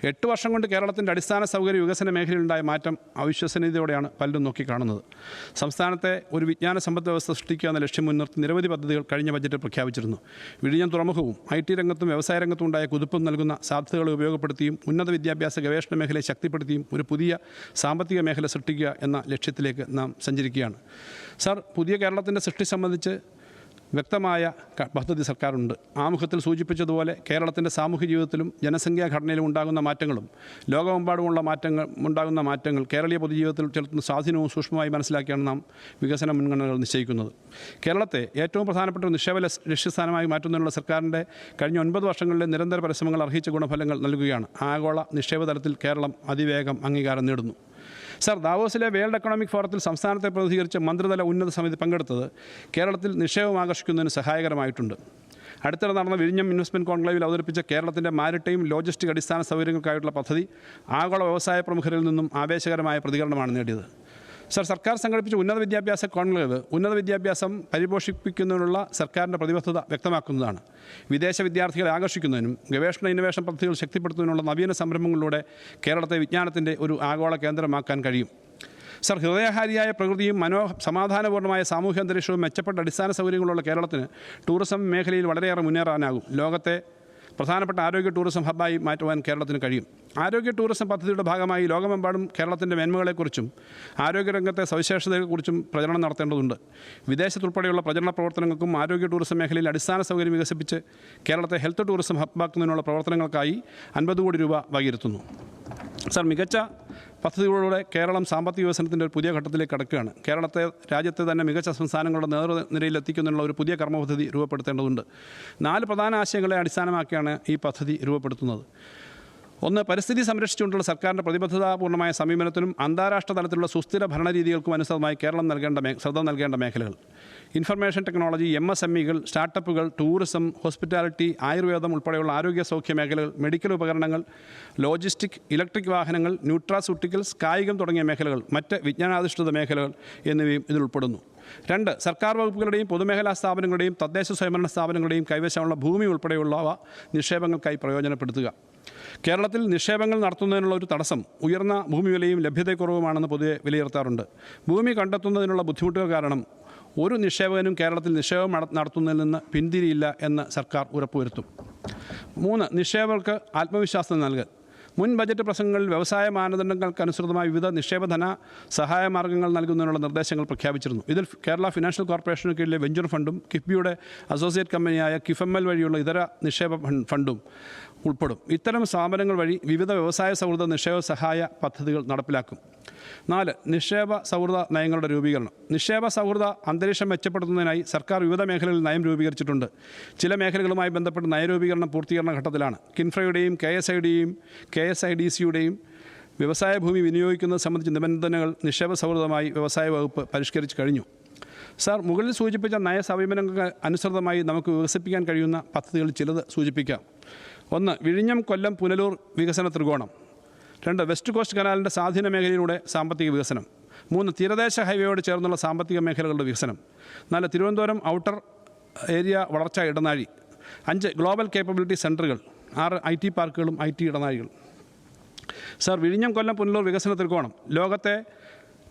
8 വർഷം കൊണ്ട് കേരളത്തിൻ്റെ അടിസ്ഥാന സൗകര്യ വികസന മേഖലയിലുണ്ടായ മാറ്റം അവിശ്വസനീയതയോടെയാണ് പലരും നോക്കിക്കാണുന്നത്. സംസ്ഥാനത്തെ ഒരു വിജ്ഞാന സമ്പദ് വ്യവസ്ഥ സൃഷ്ടിക്കുക എന്ന ലക്ഷ്യം മുൻനിർത്തി നിരവധി പദ്ധതികൾ കഴിഞ്ഞ ബജറ്റിൽ പ്രഖ്യാപിച്ചിരുന്നു. വിഴിഞ്ഞം തുറമുഖവും IT രംഗത്തും വ്യവസായ രംഗത്തും ഉണ്ടായ കുതിപ്പും നൽകുന്ന സാധ്യതകളെ ഉപയോഗപ്പെടുത്തിയും ഉന്നത വിദ്യാഭ്യാസ ഗവേഷണ മേഖലയെ ശക്തിപ്പെടുത്തിയും ഒരു പുതിയ സാമ്പത്തിക മേഖല സൃഷ്ടിക്കുക എന്ന ലക്ഷ്യത്തിലേക്ക് നാം സഞ്ചരിക്കുകയാണ്. സർ, പുതിയ കേരളത്തിൻ്റെ സൃഷ്ടി സംബന്ധിച്ച് വ്യക്തമായ പദ്ധതി സർക്കാരുണ്ട്. ആമുഖത്തിൽ സൂചിപ്പിച്ചതുപോലെ കേരളത്തിൻ്റെ സാമൂഹ്യ ജീവിതത്തിലും ജനസംഖ്യാ ഘടനയിലും ഉണ്ടാകുന്ന മാറ്റങ്ങളും ലോകമെമ്പാടുമുള്ള മാറ്റങ്ങൾ കേരളീയ പൊതുജീവിതത്തിൽ ചെലുത്തുന്ന സ്വാധീനവും സൂക്ഷ്മമായി മനസ്സിലാക്കിയാണ് നാം വികസന മുൻഗണനകൾ നിശ്ചയിക്കുന്നത്. കേരളത്തെ ഏറ്റവും പ്രധാനപ്പെട്ട ഒരു നിക്ഷേപ ലക്ഷ്യസ്ഥാനമായി മാറ്റുന്നതിനുള്ള സർക്കാരിൻ്റെ കഴിഞ്ഞ 9 വർഷങ്ങളിലെ നിരന്തര പരിശ്രമങ്ങൾ അർഹിച്ച ഗുണഫലങ്ങൾ നൽകുകയാണ്. ആഗോള നിക്ഷേപ തലത്തിൽ കേരളം അതിവേഗം അംഗീകാരം നേടുന്നു. സർ, ദാവോസിലെ വേൾഡ് എക്കണോമിക് ഫോറത്തിൽ സംസ്ഥാനത്തെ പ്രതിനിധീകരിച്ച് മന്ത്രിതല ഉന്നത സമിതി പങ്കെടുത്തത് കേരളത്തിൽ നിക്ഷേപം ആകർഷിക്കുന്നതിന് സഹായകരമായിട്ടുണ്ട്. അടുത്തിടെ നടന്ന വിഴിഞ്ഞം ഇൻവെസ്റ്റ്മെൻറ്റ് കോൺക്ലേവിൽ അവതരിപ്പിച്ച കേരളത്തിൻ്റെ മാരിടൈം ലോജിസ്റ്റിക് അടിസ്ഥാന സൗകര്യങ്ങൾക്കായിട്ടുള്ള പദ്ധതി ആഗോള വ്യവസായ പ്രമുഖരിൽ നിന്നും ആവേശകരമായ പ്രതികരണമാണ് നേടിയത്. സർ, സർക്കാർ സംഘടിപ്പിച്ച ഉന്നത വിദ്യാഭ്യാസ കോൺക്ലേവ് ഉന്നത വിദ്യാഭ്യാസം പരിപോഷിപ്പിക്കുന്നതിനുള്ള സർക്കാരിൻ്റെ പ്രതിബദ്ധത വ്യക്തമാക്കുന്നതാണ്. വിദേശ വിദ്യാർത്ഥികളെ ആകർഷിക്കുന്നതിനും ഗവേഷണ ഇന്നൊവേഷൻ പദ്ധതികൾ ശക്തിപ്പെടുത്തുന്നതിനുള്ള നവീന സംരംഭങ്ങളിലൂടെ കേരളത്തെ വിജ്ഞാനത്തിൻ്റെ ഒരു ആഗോള കേന്ദ്രമാക്കാൻ കഴിയും. സർ, ഹൃദയഹാരിയായ പ്രകൃതിയും സമാധാനപൂർണ്ണമായ സാമൂഹ്യ അന്തരീക്ഷവും മെച്ചപ്പെട്ട അടിസ്ഥാന സൗകര്യങ്ങളുള്ള കേരളത്തിന് ടൂറിസം മേഖലയിൽ വളരെയേറെ മുന്നേറാനാകും. ലോകത്തെ പ്രധാനപ്പെട്ട ആരോഗ്യ ടൂറിസം ഹബ്ബായി മാറ്റുവാൻ കേരളത്തിന് കഴിയും. ആരോഗ്യ ടൂറിസം പദ്ധതിയുടെ ഭാഗമായി ലോകമെമ്പാടും കേരളത്തിൻ്റെ മേന്മകളെക്കുറിച്ചും ആരോഗ്യരംഗത്തെ സവിശേഷതകളെക്കുറിച്ചും പ്രചരണം നടത്തേണ്ടതുണ്ട്. വിദേശത്തുൾപ്പെടെയുള്ള പ്രചരണ പ്രവർത്തനങ്ങൾക്കും ആരോഗ്യ ടൂറിസം മേഖലയിൽ അടിസ്ഥാന സൗകര്യം വികസിപ്പിച്ച് കേരളത്തെ ഹെൽത്ത് ടൂറിസം ഹബ്ബാക്കുന്നതിനുള്ള പ്രവർത്തനങ്ങൾക്കായി 50 കോടി രൂപ വകയിരുത്തുന്നു. സർ, മികച്ച പദ്ധതികളിലൂടെ കേരളം സാമ്പത്തിക വികസനത്തിൻ്റെ ഒരു പുതിയ ഘട്ടത്തിലേക്ക് കടക്കുകയാണ്. കേരളത്തെ രാജ്യത്തെ തന്നെ മികച്ച സംസ്ഥാനങ്ങളുടെ നേതൃനിരയിൽ എത്തിക്കുന്നതിനുള്ള ഒരു പുതിയ കർമ്മപദ്ധതി രൂപപ്പെടുത്തേണ്ടതുണ്ട്. 4 പ്രധാന ആശയങ്ങളെ അടിസ്ഥാനമാക്കിയാണ് ഈ പദ്ധതി രൂപപ്പെടുത്തുന്നത്. 1. പരിസ്ഥിതി സംരക്ഷിച്ചുകൊണ്ടുള്ള സർക്കാരിൻ്റെ പ്രതിബദ്ധതാപൂർണ്ണമായ സമീപനത്തിനും അന്താരാഷ്ട്ര തലത്തിലുള്ള സുസ്ഥിര ഭരണരീതികൾക്കും അനുസൃതമായി കേരളം ശ്രദ്ധ നൽകേണ്ട മേഖലകൾ: ഇൻഫർമേഷൻ ടെക്നോളജി, MSMEകൾ, സ്റ്റാർട്ടപ്പുകൾ, ടൂറിസം, ഹോസ്പിറ്റാലിറ്റി, ആയുർവേദം ഉൾപ്പെടെയുള്ള ആരോഗ്യ സൗഖ്യ മേഖലകൾ, മെഡിക്കൽ ഉപകരണങ്ങൾ, ലോജിസ്റ്റിക്, ഇലക്ട്രിക് വാഹനങ്ങൾ, ന്യൂട്രാസ്യൂട്ടിക്കൽസ്, കായികം തുടങ്ങിയ മേഖലകൾ, മറ്റ് വിജ്ഞാനാധിഷ്ഠിത മേഖലകൾ എന്നിവയും ഇതിൽ ഉൾപ്പെടുന്നു. 2. സർക്കാർ വകുപ്പുകളുടെയും പൊതുമേഖലാ സ്ഥാപനങ്ങളുടെയും തദ്ദേശ സ്വയംഭരണ സ്ഥാപനങ്ങളുടെയും കൈവശമുള്ള ഭൂമി ഉൾപ്പെടെയുള്ളവ നിക്ഷേപങ്ങൾക്കായി പ്രയോജനപ്പെടുത്തുക. കേരളത്തിൽ നിക്ഷേപങ്ങൾ നടത്തുന്നതിനുള്ള ഒരു തടസ്സം ഉയർന്ന ഭൂമി വിലയും ലഭ്യതക്കുറവുമാണെന്ന് പൊതുവെ വിലയിരുത്താറുണ്ട്. ഭൂമി കണ്ടെത്തുന്നതിനുള്ള ബുദ്ധിമുട്ടുകൾ കാരണം ഒരു നിക്ഷേപകനും കേരളത്തിൽ നിക്ഷേപം നടത്തുന്നതിൽ നിന്ന് പിന്തിരിയില്ല എന്ന് സർക്കാർ ഉറപ്പുവരുത്തും. 3. നിക്ഷേപകർക്ക് ആത്മവിശ്വാസം നൽകൽ. മുൻ ബജറ്റ് പ്രസംഗങ്ങളിൽ വ്യവസായ മാനദണ്ഡങ്ങൾക്കനുസൃതമായ വിവിധ നിക്ഷേപധന സഹായ മാർഗ്ഗങ്ങൾ നൽകുന്നതിനുള്ള നിർദ്ദേശങ്ങൾ പ്രഖ്യാപിച്ചിരുന്നു. ഇതിൽ കേരള ഫിനാൻഷ്യൽ കോർപ്പറേഷന് കീഴിലെ വെഞ്ചർ ഫണ്ടും കിഫ്ബിയുടെ അസോസിയേറ്റ് കമ്പനിയായ KIFML വഴിയുള്ള ഇതര നിക്ഷേപ ഫണ്ടും ഉൾപ്പെടും. ഇത്തരം സ്ഥാപനങ്ങൾ വഴി വിവിധ വ്യവസായ സൗഹൃദ നിക്ഷേപ സഹായ പദ്ധതികൾ നടപ്പിലാക്കും. 4. നിക്ഷേപ സൗഹൃദ നയങ്ങളുടെ രൂപീകരണം. നിക്ഷേപ സൗഹൃദ അന്തരീക്ഷം മെച്ചപ്പെടുത്തുന്നതിനായി സർക്കാർ വിവിധ മേഖലകളിൽ നയം രൂപീകരിച്ചിട്ടുണ്ട്. ചില മേഖലകളുമായി ബന്ധപ്പെട്ട് നയരൂപീകരണം പൂർത്തീകരണ ഘട്ടത്തിലാണ്. കിൻഫ്രയുടെയും KSIDCയുടെയും വ്യവസായ ഭൂമി വിനിയോഗിക്കുന്നത് സംബന്ധിച്ച നിബന്ധനകൾ നിക്ഷേപ സൗഹൃദമായി വ്യവസായ വകുപ്പ് പരിഷ്കരിച്ചു കഴിഞ്ഞു. സർ, മുകളിൽ സൂചിപ്പിച്ച നയ സമീപനങ്ങൾക്ക് അനുസൃതമായി നമുക്ക് വികസിപ്പിക്കാൻ കഴിയുന്ന പദ്ധതികൾ ചിലത് സൂചിപ്പിക്കാം. 1. വിഴിഞ്ഞം കൊല്ലം പുനലൂർ വികസന ത്രികോണം. 2. വെസ്റ്റ് കോസ്റ്റ് കനാലിൻ്റെ സ്വാധീന മേഖലയിലൂടെ സാമ്പത്തിക വികസനം. 3. തീരദേശ ഹൈവേയോട് ചേർന്നുള്ള സാമ്പത്തിക മേഖലകളുടെ വികസനം. 4. തിരുവനന്തപുരം ഔട്ടർ ഏരിയ വളർച്ചാ ഇടനാഴി. 5. ഗ്ലോബൽ കേപ്പബിലിറ്റി സെൻറ്ററുകൾ. 6. IT പാർക്കുകളും IT ഇടനാഴികൾ. സർ, വിഴിഞ്ഞം കൊല്ലം പുനലൂർ വികസന ത്രികോണം ലോകത്തെ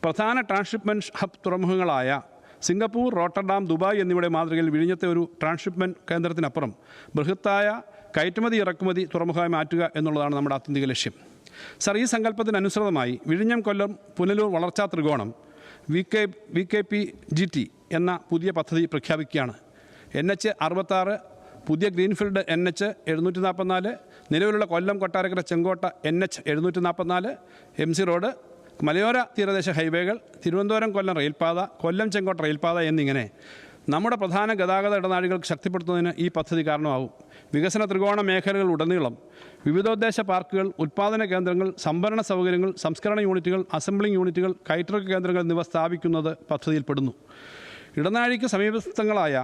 പ്രധാന ട്രാൻസ്ഷിപ്മെൻറ്റ് ഹബ് തുറമുഖങ്ങളായ സിംഗപ്പൂർ, റോട്ടർഡാം, ദുബായ് എന്നിവയുടെ മാതൃകയിൽ വിഴിഞ്ഞത്തെ ഒരു ട്രാൻസ്ഷിപ്മെൻറ്റ് കേന്ദ്രത്തിനപ്പുറം ബൃഹത്തായ കയറ്റുമതി ഇറക്കുമതി തുറമുഖമായി മാറ്റുക എന്നുള്ളതാണ് നമ്മുടെ ആത്യന്തിക ലക്ഷ്യം. സർ, ഈ സങ്കല്പത്തിനനുസൃതമായി വിഴിഞ്ഞം കൊല്ലം പുനലൂർ വളർച്ചാ ത്രികോണം VKPGT എന്ന പുതിയ പദ്ധതി പ്രഖ്യാപിക്കുകയാണ്. NH 66, പുതിയ ഗ്രീൻഫീൽഡ് NH 744, നിലവിലുള്ള കൊല്ലം കൊട്ടാരക്കര ചെങ്കോട്ട NH 744, MC റോഡ്, മലയോര തീരദേശ ഹൈവേകൾ, തിരുവനന്തപുരം കൊല്ലം റെയിൽപാത, കൊല്ലം ചെങ്കോട്ട റെയിൽപാത എന്നിങ്ങനെ നമ്മുടെ പ്രധാന ഗതാഗത ഇടനാഴികൾ ശക്തിപ്പെടുത്തുന്നതിന് ഈ പദ്ധതി കാരണമാവും. വികസന ത്രികോണ മേഖലകളുടനീളം വിവിധോദ്ദേശ പാർക്കുകൾ, ഉൽപ്പാദന കേന്ദ്രങ്ങൾ, സംഭരണ സൗകര്യങ്ങൾ, സംസ്കരണ യൂണിറ്റുകൾ, അസംബ്ലിംഗ് യൂണിറ്റുകൾ, കയറ്റിറക്ക് കേന്ദ്രങ്ങൾ എന്നിവ സ്ഥാപിക്കുന്നത് പദ്ധതിയിൽപ്പെടുന്നു. ഇടനാഴിക്ക് സമീപസ്ഥങ്ങളായ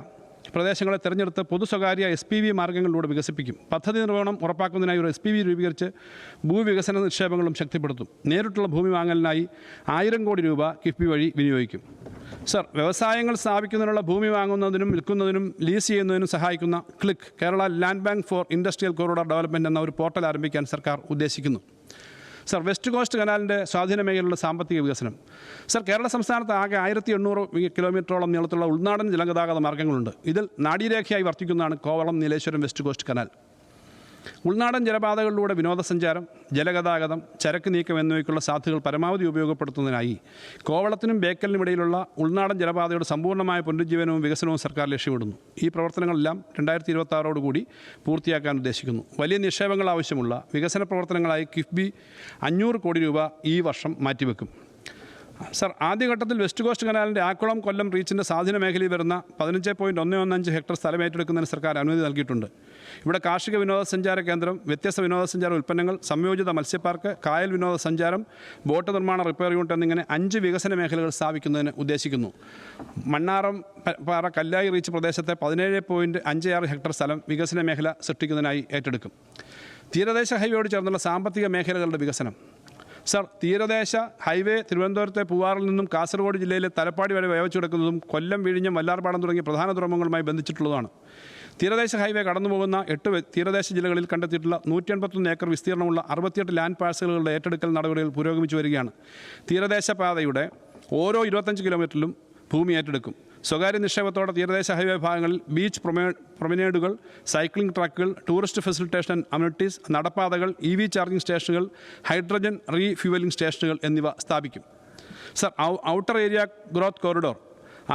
പ്രദേശങ്ങളെ തിരഞ്ഞെടുത്ത് പൊതു സ്വകാര്യ SPV മാർഗ്ഗങ്ങളിലൂടെ വികസിപ്പിക്കും. പദ്ധതി നിർവഹണം ഉറപ്പാക്കുന്നതിനായി ഒരു SPV രൂപീകരിച്ച് ഭൂവികസന നിക്ഷേപങ്ങളും ശക്തിപ്പെടുത്തും. നേരിട്ടുള്ള ഭൂമി വാങ്ങലിനായി 1000 കോടി രൂപ കിഫ്ബി വഴി വിനിയോഗിക്കും. സർ, വ്യവസായങ്ങൾ സ്ഥാപിക്കുന്നതിനുള്ള ഭൂമി വാങ്ങുന്നതിനും വിൽക്കുന്നതിനും ലീസ് ചെയ്യുന്നതിനും സഹായിക്കുന്ന click Kerala land bank for industrial corridor development എന്ന ഒരു പോർട്ടൽ ആരംഭിക്കാൻ സർക്കാർ ഉദ്ദേശിക്കുന്നു. സർ, വെസ്റ്റ് കോസ്റ്റ് കനാലിൻ്റെ സ്വാധീന മേഖലയിലുള്ള സാമ്പത്തിക വികസനം. സർ, കേരള സംസ്ഥാനത്ത് ആകെ 1800 കിലോമീറ്ററോളം നീളത്തിലുള്ള ഉൾനാടൻ ജലഗതാഗത മാർഗ്ഗങ്ങളുണ്ട്. ഇതിൽ നാഡീരേഖയായി വർത്തിക്കുന്നതാണ് Kovalam Nileshwaram west coast canal. ഉൾനാടൻ ജലപാതകളിലൂടെ വിനോദസഞ്ചാരം, ജലഗതാഗതം, ചരക്ക് നീക്കം എന്നിവയ്ക്കുള്ള സാധ്യതകൾ പരമാവധി ഉപയോഗപ്പെടുത്തുന്നതിനായി കോവളത്തിനും ബേക്കലിനും ഇടയിലുള്ള ഉൾനാടൻ ജലപാതയുടെ സമ്പൂർണ്ണമായ പുനരുജ്ജീവനവും വികസനവും സർക്കാർ ലക്ഷ്യമിടുന്നു. ഈ പ്രവർത്തനങ്ങളെല്ലാം 2026 കൂടി പൂർത്തിയാക്കാൻ ഉദ്ദേശിക്കുന്നു. വലിയ നിക്ഷേപങ്ങൾ ആവശ്യമുള്ള വികസന പ്രവർത്തനങ്ങളായി കിഫ്ബി 500 കോടി രൂപ ഈ വർഷം മാറ്റിവെക്കും. സർ, ആദ്യഘട്ടത്തിൽ വെസ്റ്റ് കോസ്റ്റ് കനാലിൻ്റെ ആക്കുളം കൊല്ലം റീച്ചിൻ്റെ സ്വാധീന മേഖലയിൽ വരുന്ന 15.115 ഹെക്ടർ സ്ഥലം ഏറ്റെടുക്കുന്നതിന് സർക്കാർ അനുമതി നൽകിയിട്ടുണ്ട്. ഇവിടെ കാർഷിക വിനോദസഞ്ചാര കേന്ദ്രം, വ്യത്യസ്ത വിനോദസഞ്ചാര ഉൽപ്പന്നങ്ങൾ, സംയോജിത മത്സ്യപ്പാർക്ക്, കായൽ വിനോദസഞ്ചാരം, ബോട്ട് നിർമ്മാണ റിപ്പയർ യൂണിറ്റ് എന്നിങ്ങനെ 5 വികസന മേഖലകൾ സ്ഥാപിക്കുന്നതിന് ഉദ്ദേശിക്കുന്നു. മണ്ണാറം പാറ കല്ലായി റീച്ച് പ്രദേശത്തെ 17.56 ഹെക്ടർ സ്ഥലം വികസന മേഖല സൃഷ്ടിക്കുന്നതിനായി ഏറ്റെടുക്കും. തീരദേശ ഹൈവേയോട് ചേർന്നുള്ള സാമ്പത്തിക മേഖലകളുടെ വികസനം. സർ, തീരദേശ ഹൈവേ തിരുവനന്തപുരത്തെ പൂവാറിൽ നിന്നും കാസർഗോഡ് ജില്ലയിലെ തലപ്പാടി വരെ വ്യാപിച്ചു കിടക്കുന്നതും കൊല്ലം, വിഴിഞ്ഞം, വല്ലാർപാടം തുടങ്ങിയ പ്രധാന തുറമുഖങ്ങളുമായി ബന്ധിച്ചിട്ടുള്ളതാണ്. തീരദേശ ഹൈവേ കടന്നുപോകുന്ന 8 തീരദേശ ജില്ലകളിൽ കണ്ടെത്തിയിട്ടുള്ള 181 ഏക്കർ വിസ്തീർണമുള്ള 68 ലാൻഡ് പാഴ്സലുകളുടെ ഏറ്റെടുക്കൽ നടപടികൾ പുരോഗമിച്ചു വരികയാണ്. തീരദേശ പാതയുടെ ഓരോ 25 കിലോമീറ്ററിലും ഭൂമി ഏറ്റെടുക്കും. സ്വകാര്യ നിക്ഷേപത്തോടെ തീരദേശ ഹൈവേ ഭാഗങ്ങളിൽ ബീച്ച് പ്രൊമനേഡുകൾ, സൈക്ലിംഗ് ട്രാക്കുകൾ, ടൂറിസ്റ്റ് ഫെസിലിറ്റേഷൻ ആൻഡ് അമ്യൂണിറ്റീസ്, നടപ്പാതകൾ, EV ചാർജിംഗ് സ്റ്റേഷനുകൾ, ഹൈഡ്രജൻ റീഫ്യൂവലിംഗ് സ്റ്റേഷനുകൾ എന്നിവ സ്ഥാപിക്കും. Sir, outer area growth corridor.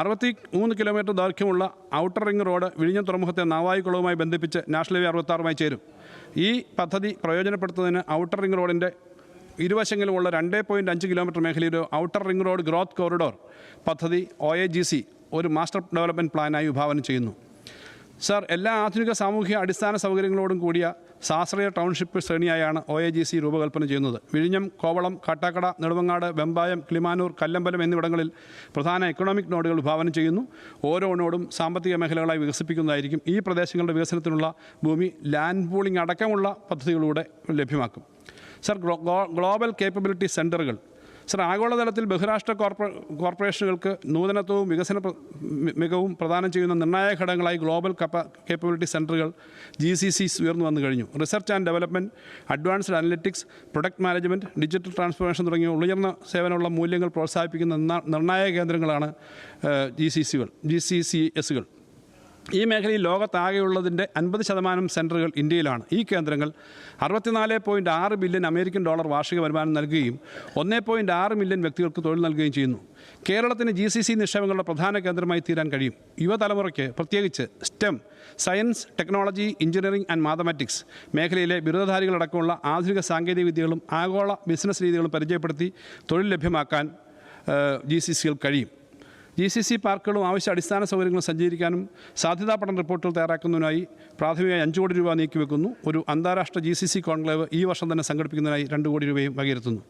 63 kilometre ദൈർഘ്യമുള്ള ഔട്ടർ റിംഗ് റോഡ് വിഴിഞ്ഞം തുറമുഖത്തെ നാവായിക്കുളവുമായി ബന്ധിപ്പിച്ച് നാഷണൽ ഹൈവേ 66 ചേരും. ഈ പദ്ധതി പ്രയോജനപ്പെടുത്തുന്നതിന് ഔട്ടർ റിംഗ് റോഡിൻ്റെ ഇരുവശങ്ങളിലുമുള്ള 2.5 കിലോമീറ്റർ മേഖലയിലെ outer ring road growth corridor പദ്ധതി OAGC ഒരു മാസ്റ്റർ ഡെവലപ്മെൻറ്റ് പ്ലാനായി വിഭാവനം ചെയ്യുന്നു. സർ, എല്ലാ ആധുനിക സാമൂഹിക അടിസ്ഥാന സൗകര്യങ്ങളോടും കൂടിയ സാശ്രയ ടൗൺഷിപ്പ് ശ്രേണിയായാണ് OAGC രൂപകൽപ്പന ചെയ്യുന്നത്. വിഴിഞ്ഞം, കോവളം, കാട്ടാക്കട, നെടുമങ്ങാട്, വെമ്പായം, കിളിമാനൂർ, കല്ലമ്പലം എന്നിവിടങ്ങളിൽ പ്രധാന എക്കണോമിക് നോഡുകൾ വിഭാവനം ചെയ്യുന്നു. ഓരോ നോഡും സാമ്പത്തിക മേഖലകളായി വികസിപ്പിക്കുന്നതായിരിക്കും. ഈ പ്രദേശങ്ങളുടെ വികസനത്തിനുള്ള ഭൂമി ലാൻഡ് പൂളിംഗ് അടക്കമുള്ള പദ്ധതികളിലൂടെ ലഭ്യമാക്കും. സർ, ഗ്ലോബൽ കേപ്പബിലിറ്റി സെൻ്ററുകൾ. സർ, ആഗോളതലത്തിൽ ബഹുരാഷ്ട്ര കോർപ്പറേഷനുകൾക്ക് നൂതനത്വവും വികസന മികവും പ്രദാനം ചെയ്യുന്ന നിർണായക ഘടകങ്ങളായി ഗ്ലോബൽ കേപ്പബിലിറ്റി സെൻ്ററുകൾ GCCs ഉയർന്നു വന്നു കഴിഞ്ഞു. Research and development, advanced analytics, product management, digital transformation തുടങ്ങിയ ഉയർന്ന സേവനമുള്ള മൂല്യങ്ങൾ പ്രോത്സാഹിപ്പിക്കുന്ന നിർണായക കേന്ദ്രങ്ങളാണ് GCCSകൾ. ഈ മേഖലയിൽ ലോകത്താകെയുള്ളതിൻ്റെ 50% സെൻറ്ററുകൾ ഇന്ത്യയിലാണ്. ഈ കേന്ദ്രങ്ങൾ $64.6 ബില്യൺ അമേരിക്കൻ ഡോളർ വാർഷിക വരുമാനം നൽകുകയും 1.6 മില്യൺ വ്യക്തികൾക്ക് തൊഴിൽ നൽകുകയും ചെയ്യുന്നു. കേരളത്തിന് GCC നിക്ഷേപങ്ങളുടെ പ്രധാന കേന്ദ്രമായി തീരാൻ കഴിയും. യുവതലമുറയ്ക്ക് പ്രത്യേകിച്ച് STEM, science, technology, engineering and mathematics മേഖലയിലെ ബിരുദധാരികളടക്കമുള്ള ആധുനിക സാങ്കേതിക വിദ്യകളും ആഗോള ബിസിനസ് രീതികളും പരിചയപ്പെടുത്തി തൊഴിൽ ലഭ്യമാക്കാൻ GCCകൾ കഴിയും. GCC പാർക്കുകളും ആവശ്യ അടിസ്ഥാന സൗകര്യങ്ങളും സജ്ജീകരിക്കാനും സാധ്യതാ പഠന റിപ്പോർട്ടുകൾ തയ്യാറാക്കുന്നതിനായി പ്രാഥമികമായി 5 കോടി രൂപ നീക്കിവെക്കുന്നു. ഒരു അന്താരാഷ്ട്ര GCC കോൺക്ലേവ് ഈ വർഷം തന്നെ സംഘടിപ്പിക്കുന്നതിനായി 2 കോടി രൂപയും വകയിരുത്തുന്നു.